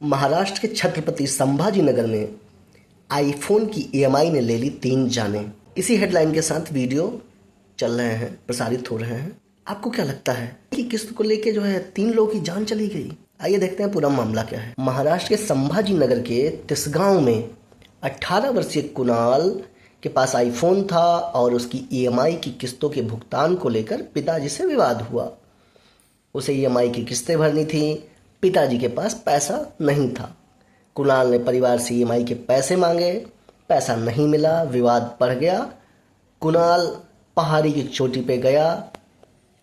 महाराष्ट्र के छत्रपति संभाजी नगर में आईफोन की ईएमआई ने ले ली 3 जानें। इसी हेडलाइन के साथ वीडियो चल रहे हैं, प्रसारित हो रहे हैं। आपको क्या लगता है कि किस्त को लेके जो है 3 लोगों की जान चली गई? आइए देखते हैं पूरा मामला क्या है। महाराष्ट्र के संभाजी नगर के तिसगांव में 18 वर्षीय कुणाल के पास आईफोन था और उसकी ईएमआई की किस्तों के भुगतान को लेकर पिताजी से विवाद हुआ। उसे ईएमआई की किस्तें भरनी थी, पिताजी के पास पैसा नहीं था। कुणाल ने परिवार से ईएमआई के पैसे मांगे, पैसा नहीं मिला, विवाद बढ़ गया। कुणाल पहाड़ी की चोटी पे गया,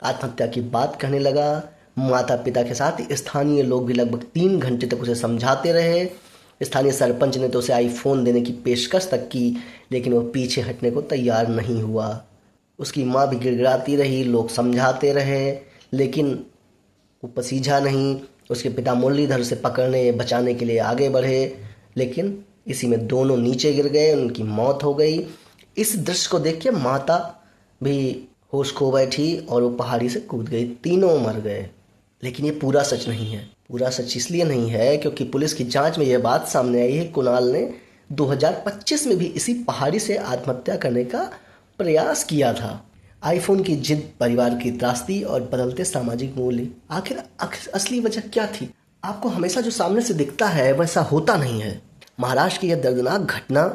आत्महत्या की बात कहने लगा। माता पिता के साथ स्थानीय लोग भी लगभग 3 घंटे तक उसे समझाते रहे। स्थानीय सरपंच ने तो उसे आईफोन देने की पेशकश तक की, लेकिन वो पीछे हटने को तैयार नहीं हुआ। उसकी माँ भी गिड़गिड़ाती रही, लोग समझाते रहे, लेकिन वो पसीझा नहीं। उसके पिता मुरलीधर उसे पकड़ने बचाने के लिए आगे बढ़े, लेकिन इसी में दोनों नीचे गिर गए, उनकी मौत हो गई। इस दृश्य को देख के माता भी होश खो बैठी और वो पहाड़ी से कूद गई, तीनों मर गए। लेकिन ये पूरा सच नहीं है। पूरा सच इसलिए नहीं है क्योंकि पुलिस की जांच में यह बात सामने आई है, कुणाल ने 2025 में भी इसी पहाड़ी से आत्महत्या करने का प्रयास किया था। आईफोन की जिद, परिवार की त्रासदी और बदलते सामाजिक मूल्य, आखिर असली वजह क्या थी? आपको हमेशा जो सामने से दिखता है वैसा होता नहीं है। महाराष्ट्र की यह दर्दनाक घटना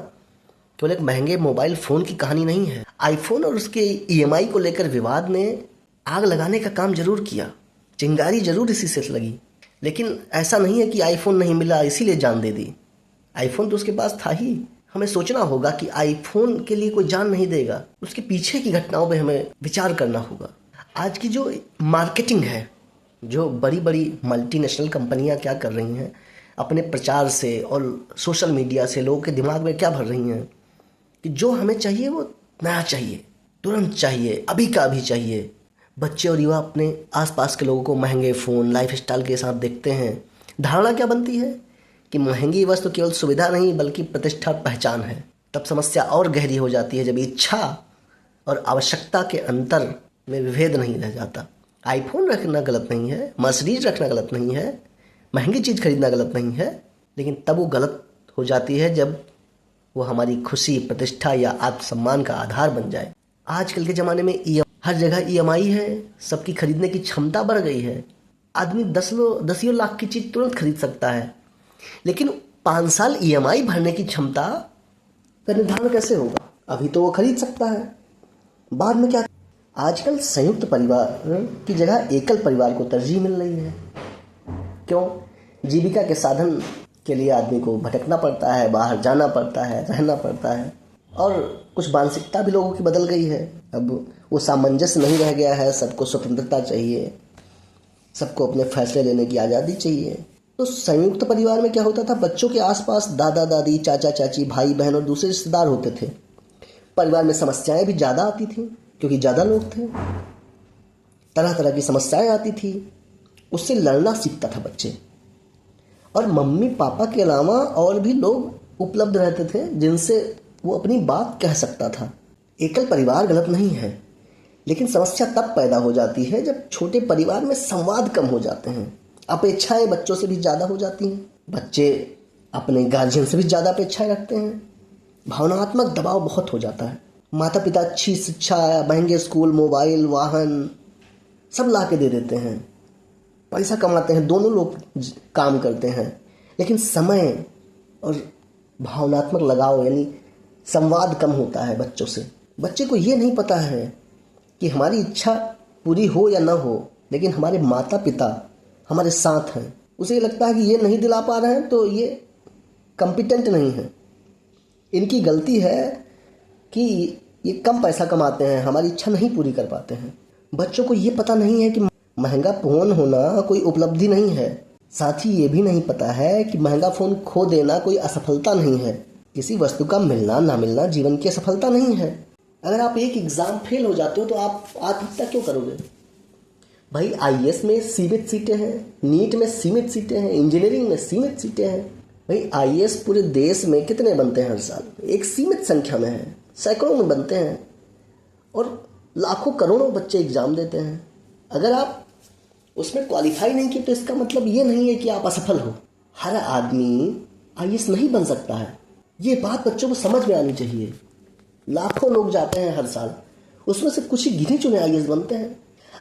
केवल एक महंगे मोबाइल फोन की कहानी नहीं है। आईफोन और उसके ईएमआई को लेकर विवाद ने आग लगाने का काम जरूर किया, चिंगारी जरूर इसी से लगी। लेकिन ऐसा नहीं है कि आईफोन नहीं मिला इसीलिए जान दे दी। आईफोन तो उसके पास था ही। हमें सोचना होगा कि आईफोन के लिए कोई जान नहीं देगा, उसके पीछे की घटनाओं पे हमें विचार करना होगा। आज की जो मार्केटिंग है, जो बड़ी बड़ी मल्टीनेशनल कंपनियां क्या कर रही हैं, अपने प्रचार से और सोशल मीडिया से लोगों के दिमाग में क्या भर रही हैं कि जो हमें चाहिए वो नया चाहिए, तुरंत चाहिए, अभी का अभी चाहिए। बच्चे और युवा अपने आसपास के लोगों को महंगे फ़ोन, लाइफस्टाइल के साथ देखते हैं। धारणा क्या बनती है कि महंगी वस्तु केवल सुविधा नहीं बल्कि प्रतिष्ठा, पहचान है। तब समस्या और गहरी हो जाती है जब इच्छा और आवश्यकता के अंतर में विभेद नहीं रह जाता। आईफोन रखना गलत नहीं है, मर्सिडीज रखना गलत नहीं है, महंगी चीज़ खरीदना गलत नहीं है, लेकिन तब वो गलत हो जाती है जब वो हमारी खुशी, प्रतिष्ठा या आत्मसम्मान का आधार बन जाए। आजकल के ज़माने में हर जगह ईएमआई है, सबकी खरीदने की क्षमता बढ़ गई है। आदमी 10 लाख की चीज़ तुरंत खरीद सकता है, लेकिन 5 साल ईएमआई भरने की क्षमता का निर्धारण कैसे होगा? अभी तो वो खरीद सकता है, बाद में क्या? आजकल संयुक्त परिवार की जगह एकल परिवार को तरजीह मिल रही है। क्यों? जीविका के साधन के लिए आदमी को भटकना पड़ता है, बाहर जाना पड़ता है, रहना पड़ता है, और कुछ मानसिकता भी लोगों की बदल गई है। अब वो सामंजस्य नहीं रह गया है। सबको स्वतंत्रता चाहिए, सबको अपने फैसले लेने की आज़ादी चाहिए। तो संयुक्त परिवार में क्या होता था, बच्चों के आसपास दादा दादी, चाचा चाची, भाई बहन और दूसरे रिश्तेदार होते थे। परिवार में समस्याएं भी ज़्यादा आती थी क्योंकि ज़्यादा लोग थे। तरह तरह की समस्याएं आती थी, उससे लड़ना सीखता था बच्चे। और मम्मी पापा के अलावा और भी लोग उपलब्ध रहते थे जिनसे वो अपनी बात कह सकता था। एकल परिवार गलत नहीं है, लेकिन समस्या तब पैदा हो जाती है जब छोटे परिवार में संवाद कम हो जाते हैं, अपेक्षाएं बच्चों से भी ज़्यादा हो जाती हैं। बच्चे अपने गार्जियन से भी ज़्यादा अपेक्षाएं रखते हैं। भावनात्मक दबाव बहुत हो जाता है। माता पिता अच्छी शिक्षा, महंगे स्कूल, मोबाइल, वाहन सब ला के दे देते हैं। पैसा कमाते हैं, दोनों लोग काम करते हैं, लेकिन समय और भावनात्मक लगाव यानी संवाद कम होता है बच्चों से। बच्चे को ये नहीं पता है कि हमारी इच्छा पूरी हो या ना हो, लेकिन हमारे माता पिता हमारे साथ हैं। उसे ये लगता है कि ये नहीं दिला पा रहे हैं तो ये कॉम्पिटेंट नहीं है, इनकी गलती है कि ये कम पैसा कमाते हैं, हमारी इच्छा नहीं पूरी कर पाते हैं। बच्चों को ये पता नहीं है कि महंगा फ़ोन होना कोई उपलब्धि नहीं है। साथ ही ये भी नहीं पता है कि महंगा फ़ोन खो देना कोई असफलता नहीं है। किसी वस्तु का मिलना ना मिलना जीवन की असफलता नहीं है। अगर आप एक एग्ज़ाम फेल हो जाते हो तो आप आत्महत्या क्यों करोगे? भाई आईएएस में सीमित सीटें हैं, नीट में सीमित सीटें हैं, इंजीनियरिंग में सीमित सीटें हैं। भाई आईएएस पूरे देश में कितने बनते हैं हर साल? एक सीमित संख्या में है, सैकड़ों में बनते हैं और लाखों करोड़ों बच्चे एग्ज़ाम देते हैं। अगर आप उसमें क्वालिफाई नहीं किए तो इसका मतलब ये नहीं है कि आप असफल हो। हर आदमी आईएएस नहीं बन सकता है। ये बात बच्चों को समझ में आनी चाहिए। लाखों लोग जाते हैं हर साल, उसमें से कुछ ही गिने चुने आईएएस बनते हैं।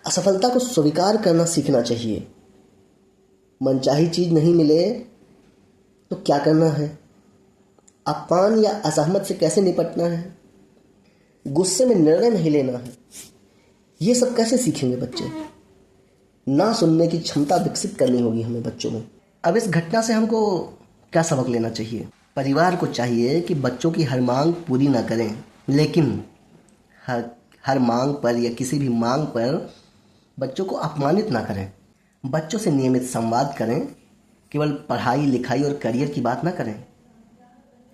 असफलता को स्वीकार करना सीखना चाहिए। मनचाही चीज नहीं मिले तो क्या करना है, अपमान या असहमत से कैसे निपटना है, गुस्से में निर्णय नहीं लेना है, ये सब कैसे सीखेंगे बच्चे। ना सुनने की क्षमता विकसित करनी होगी हमें बच्चों में। अब इस घटना से हमको क्या सबक लेना चाहिए। परिवार को चाहिए कि बच्चों की हर मांग पूरी ना करें, लेकिन हर मांग पर या किसी भी मांग पर बच्चों को अपमानित ना करें। बच्चों से नियमित संवाद करें, केवल पढ़ाई लिखाई और करियर की बात ना करें।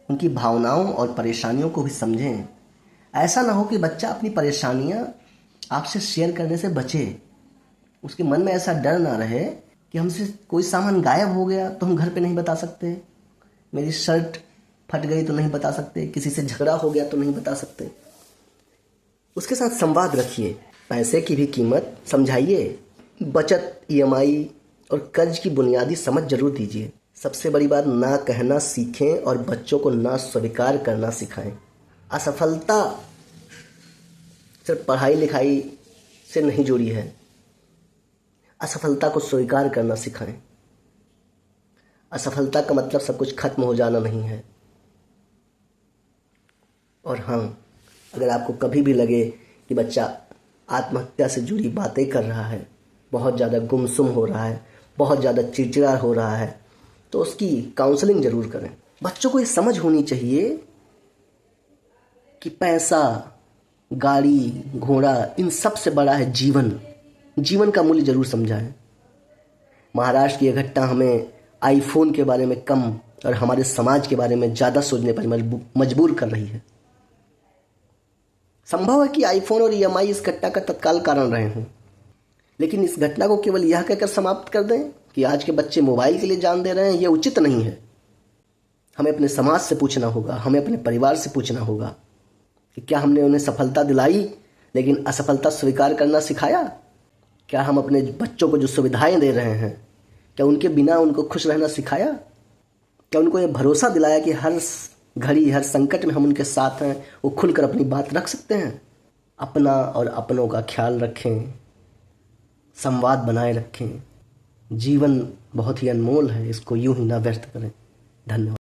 उनकी भावनाओं और परेशानियों को भी समझें। ऐसा ना हो कि बच्चा अपनी परेशानियां आपसे शेयर करने से बचे। उसके मन में ऐसा डर ना रहे कि हमसे कोई सामान गायब हो गया तो हम घर पे नहीं बता सकते, मेरी शर्ट फट गई तो नहीं बता सकते, किसी से झगड़ा हो गया तो नहीं बता सकते। उसके साथ संवाद रखिए, पैसे की भी कीमत समझाइए, बचत, ईएमआई और कर्ज की बुनियादी समझ जरूर दीजिए। सबसे बड़ी बात, ना कहना सीखें और बच्चों को ना स्वीकार करना सिखाएं। असफलता सिर्फ पढ़ाई लिखाई से नहीं जुड़ी है। असफलता को स्वीकार करना सिखाएं। असफलता का मतलब सब कुछ खत्म हो जाना नहीं है। और हाँ, अगर आपको कभी भी लगे कि बच्चा आत्महत्या से जुड़ी बातें कर रहा है, बहुत ज़्यादा गुमसुम हो रहा है, बहुत ज़्यादा चिड़चिड़ा हो रहा है, तो उसकी काउंसलिंग ज़रूर करें। बच्चों को ये समझ होनी चाहिए कि पैसा, गाड़ी, घोड़ा, इन सब से बड़ा है जीवन। जीवन का मूल्य जरूर समझाएं। महाराष्ट्र की यह घटना हमें आईफोन के बारे में कम और हमारे समाज के बारे में ज़्यादा सोचने पर मजबूर कर रही है। संभव है कि आईफोन और ईएमआई इस घटना का तत्काल कारण रहे हों, लेकिन इस घटना को केवल यह कहकर समाप्त कर दें कि आज के बच्चे मोबाइल के लिए जान दे रहे हैं, यह उचित नहीं है। हमें अपने समाज से पूछना होगा, हमें अपने परिवार से पूछना होगा कि क्या हमने उन्हें सफलता दिलाई लेकिन असफलता स्वीकार करना सिखाया। क्या हम अपने बच्चों को जो सुविधाएं दे रहे हैं, क्या उनके बिना उनको खुश रहना सिखाया। क्या उनको ये भरोसा दिलाया कि हर घड़ी, हर संकट में हम उनके साथ हैं, वो खुलकर अपनी बात रख सकते हैं। अपना और अपनों का ख्याल रखें, संवाद बनाए रखें। जीवन बहुत ही अनमोल है, इसको यूं ही ना व्यर्थ करें। धन्यवाद।